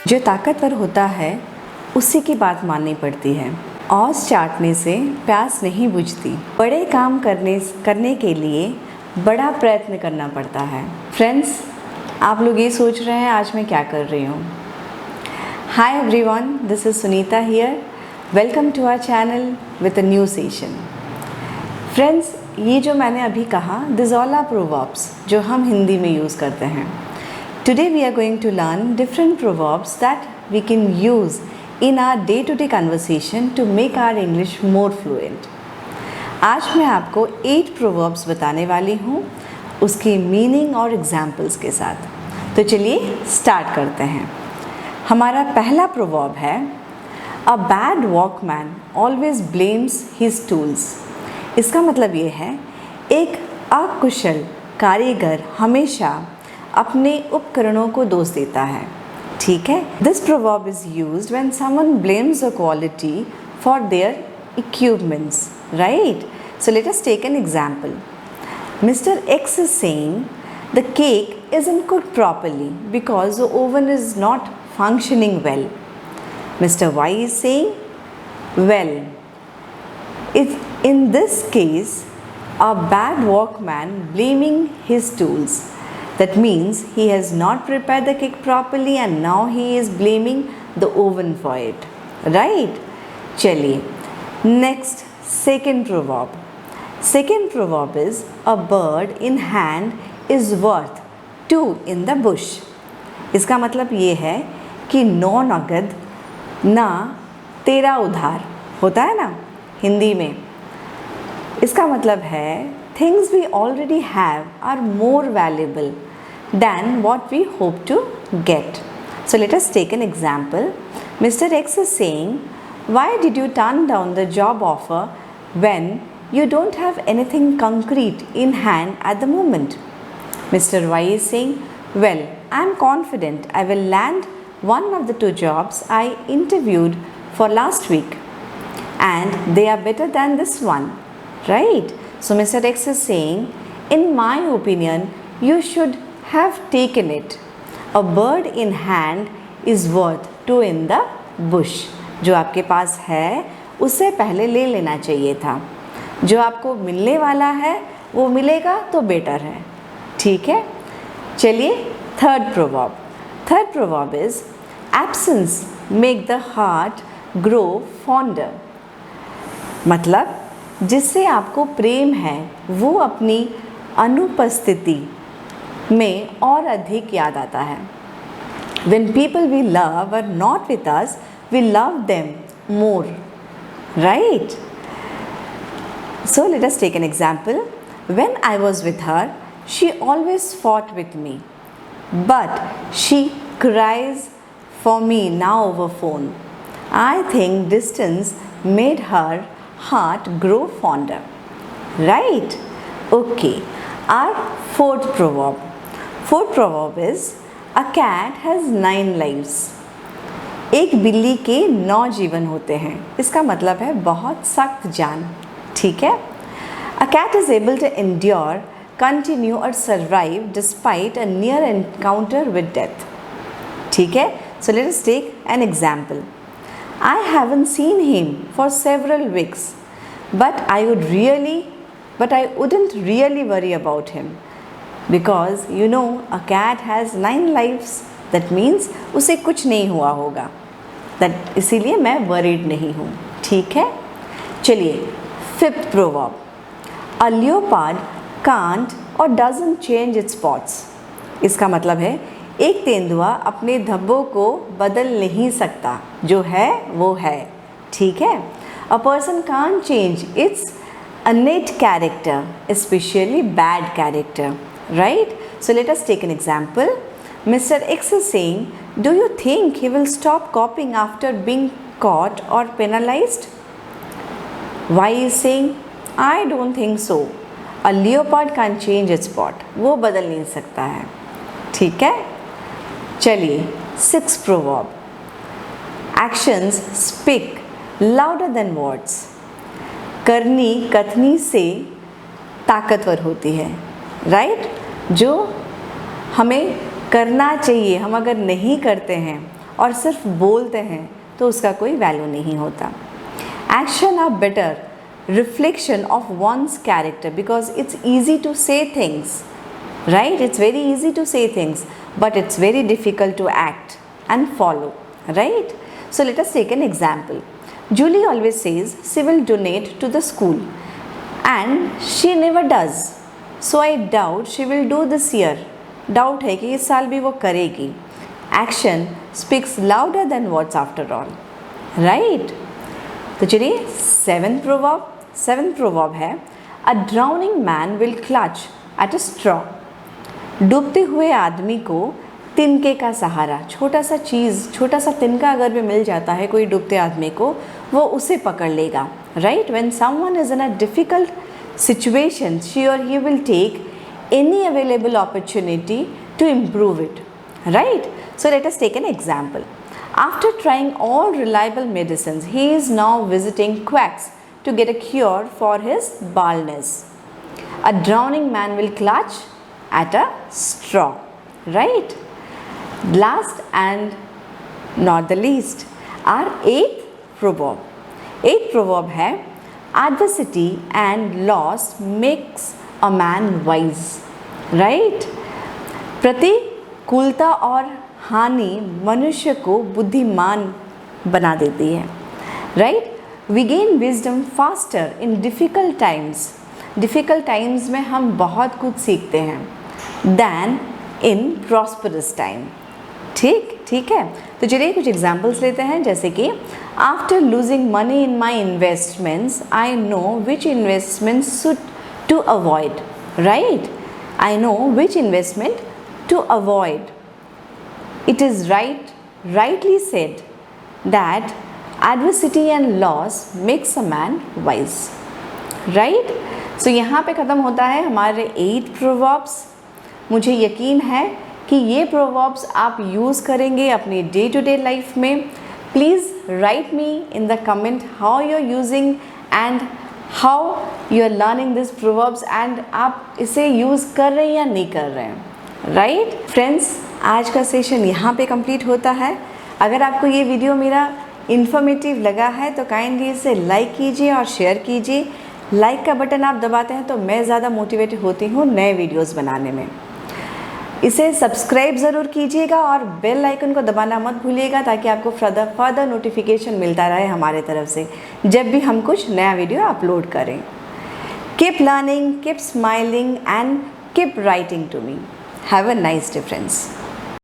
जो ताकतवर होता है उसी की बात माननी पड़ती है। औस चाटने से प्यास नहीं बुझती। बड़े काम करने के लिए बड़ा प्रयत्न करना पड़ता है। फ्रेंड्स, आप लोग ये सोच रहे हैं आज मैं क्या कर रही हूँ। Hi everyone, this is Sunita here. Welcome to our channel with a new session. Friends, ये जो मैंने अभी कहा, दिस ऑल आर प्रोवर्ब्स जो हम हिंदी में यूज़ करते हैं। Today we are going to learn different proverbs that we can use in our day-to-day conversation to make our English more fluent. आज मैं आपको 8 proverbs बताने वाली हूँ उसकी मीनिंग और एग्जाम्पल्स के साथ। तो चलिए स्टार्ट करते हैं। हमारा पहला proverb है A bad workman always blames his tools। इसका मतलब ये है एक अकुशल कारीगर हमेशा अपने उपकरणों को दोष देता है। ठीक है। This proverb is used when someone blames a quality for their equipments, right? So let us take an example. Mr. X is saying the cake isn't cooked properly because the oven is not functioning well. Mr. Y is saying, well, in this case, a bad workman blaming his tools. That means he has not prepared the cake properly and now he is blaming the oven for it. Right? चलिए, next second proverb. Second proverb is a bird in hand is worth two in the bush. इसका मतलब ये है कि 9 नगद ना 13 उधार होता है ना हिंदी में। इसका मतलब है things we already have are more valuable than what we hope to get. So let us take an example. Mr. X is saying, why did you turn down the job offer when you don't have anything concrete in hand at the moment? Mr. Y is saying, well, I am confident I will land one of the 2 jobs I interviewed for last week and they are better than this one, right? So Mr. X is saying, in my opinion, you should have taken it. A bird in hand is worth 2 in the bush. जो आपके पास है उससे पहले ले लेना चाहिए था। जो आपको मिलने वाला है वो मिलेगा तो बेटर है। ठीक है। चलिए third proverb. Third proverb is absence make the heart grow fonder. मतलब जिससे आपको प्रेम है वो अपनी अनुपस्थिति में और अधिक याद आता है। When people we love are not with us, we love them more, right? So let us take an example. When I was with her, she always fought with me, but she cries for me now over phone. I think distance made her heart grow fonder, right? Okay, our fourth proverb. Fourth proverb is a cat has 9 lives. एक बिल्ली के 9 जीवन होते हैं। इसका मतलब है बहुत सख्त जान। ठीक है। A cat is able to endure, continue or survive despite a near encounter with death. ठीक है। So let us take an example. I haven't seen him for several weeks, but I wouldn't really worry about him. Because you know a cat has 9 lives. That means उसे कुछ नहीं हुआ होगा। इसीलिए मैं worried नहीं हूँ। ठीक है। चलिए fifth proverb. A leopard can't or doesn't change its spots. इसका मतलब है एक तेंदुआ अपने धब्बों को बदल नहीं सकता। जो है वो है। ठीक है। A person can't change its innate character, especially bad character. Right? So let us take an example. Mr. X is saying, do you think he will stop copying after being caught or penalized? Y is saying, I don't think so. A leopard can't change its spot. वो बदल नहीं सकता है। ठीक है। चलिए sixth proverb. Actions speak louder than words. करनी कथनी से ताकतवर होती है। राइट? जो हमें करना चाहिए, हम अगर नहीं करते हैं और सिर्फ बोलते हैं तो उसका कोई वैल्यू नहीं होता. Action are better reflection of one's character because it's easy to say things, right? It's very easy to say things, but it's very difficult to act and follow, right? So let us take an example. Julie always says she will donate to the school and she never does. So I doubt she will do this year. Doubt है कि इस साल भी वो करेगी. Action speaks louder than words after all, right? तो चलिए seventh proverb है a drowning man will clutch at a straw. डूबते हुए आदमी को तिनके का सहारा, छोटा सा चीज़, छोटा सा तिनका अगर भी मिल जाता है कोई डूबते आदमी को, वो उसे पकड़ लेगा, right? When someone is in a difficult situation she or he will take any available opportunity to improve it, right? So let us take an example. After trying all reliable medicines, he is now visiting quacks to get a cure for his baldness. A drowning man will clutch at a straw, right? Last and not the least, our eighth proverb. Eighth proverb है adversity and loss makes a man wise, right? प्रतिकूलता और हानि मनुष्य को बुद्धिमान बना देती है, right? We gain wisdom faster in difficult times. Difficult times में हम बहुत कुछ सीखते हैं दैन इन प्रॉस्परस टाइम. ठीक है. तो चलिए कुछ एग्जाम्पल्स लेते हैं, जैसे कि after losing money in my investments I know which investments to avoid, right? I know which investment to avoid. It is rightly said that adversity and loss makes a man wise, right? So यहाँ पे ख़त्म होता है हमारे 8 proverbs. मुझे यकीन है कि ये proverbs आप यूज़ करेंगे अपनी डे टू डे लाइफ में. Please write me in the comment how you're using and how you are learning this proverbs and आप इसे यूज़ कर रहे हैं या नहीं कर रहे हैं, राइट? फ्रेंड्स, आज का सेशन यहाँ पे कंप्लीट होता है. अगर आपको ये वीडियो मेरा इन्फॉर्मेटिव लगा है तो काइंडली इसे लाइक कीजिए और शेयर कीजिए. लाइक का बटन आप दबाते हैं तो मैं ज़्यादा मोटिवेटेड होती हूँ नए वीडियोज़ बनाने में. इसे सब्सक्राइब ज़रूर कीजिएगा और बेल आइकन को दबाना मत भूलिएगा ताकि आपको फर्दर नोटिफिकेशन मिलता रहे हमारे तरफ से जब भी हम कुछ नया वीडियो अपलोड करें. Keep learning, keep smiling and keep writing to me. Have a nice day friends.